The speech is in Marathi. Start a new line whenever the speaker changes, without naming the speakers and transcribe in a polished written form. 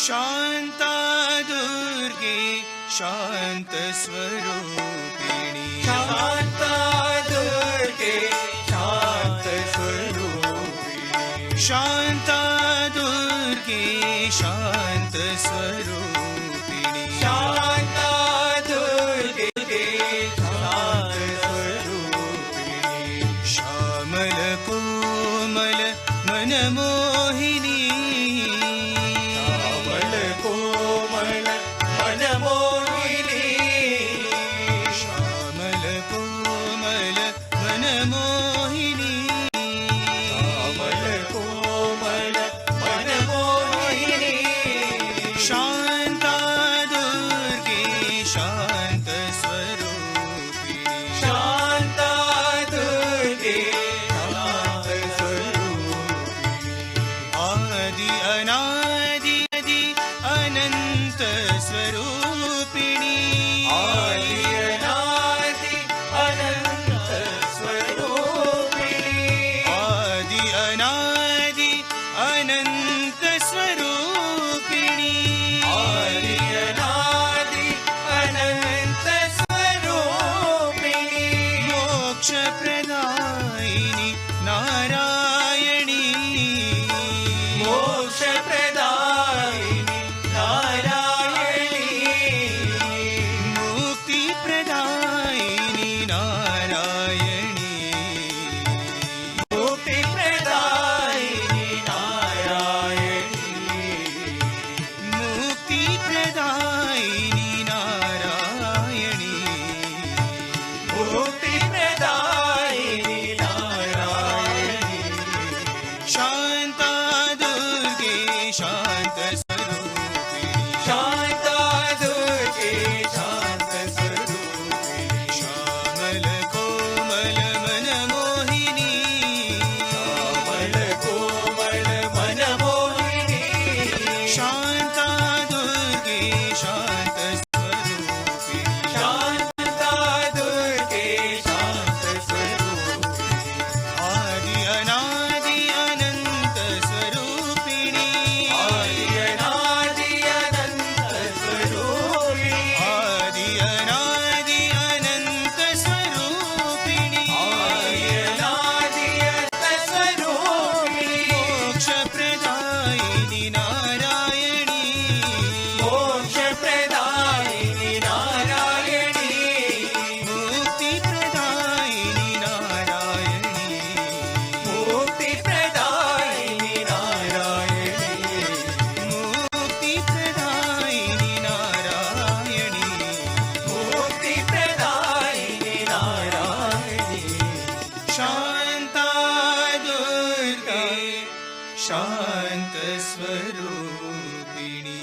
शांता दुर्गे शांत स्वरूपिणी
शांता दुर्गे शांत स्वरूपिणी
शांता दुर्गे शांत स्वरूपिणी
शांता दुर्गे शांत स्वरूपिणी
श्यामल कोमल मनमोहिनी
श्यामल कोमल मनमोहिनी
श्यामल कोमल मनमोहिनी
श्यामल कोमल मनमोहिनी
शांता दुर्गे शांत स्वरूपिणी
शांता दुर्गे शांत स्वरूपिणी
आदि अनादि अनंत स्वरूपिणी
आदि अनादि अनंत स्वरूपिणी
आदि अनादि अनंत स्वरूपिणी
आदि अनादि अनंत स्वरूपिणी
मोक्ष प्रदायिनी नारायणी
मोक्ष प्रदायिनी नारायणी
मुक्ति प्रदायिनी नारायणी
मुक्ति प्रदायिनी नारायणी
मुक्ति प्रदायिनी नारायणी
मुक्ति प्रदायिनी नारायणी
शांता दुर्गे शांत स्वरूपिणी
शांता दुर्गे शांत स्वरूपिणी
श्यामल कोमल मनमोहिनी
श्यामल कोमल मनमोहिनी
शांता दुर्गे शांत स्वरूपिणी
शांता दुर्गे शांत स्वरूपिणी
आदि अनादि अनंत स्वरूपिणी
आदि अनादि अनंत स्वरूपिणी
आदि अनादि अनंत स्वरूपिणी
आदि अनादि अनंत स्वरूपिणी
मोक्ष प्रदायिनी नारायणी
मोक्ष प्रदायिनी नारायणी
मुक्ति प्रदायिनी नारायणी
मुक्ति प्रदायिनी नारायणी
मुक्ति प्रदायिनी नारायणी
मुक्ति प्रदायिनी नारायणी
शांता दुर्गे शांत स्वरूपिणी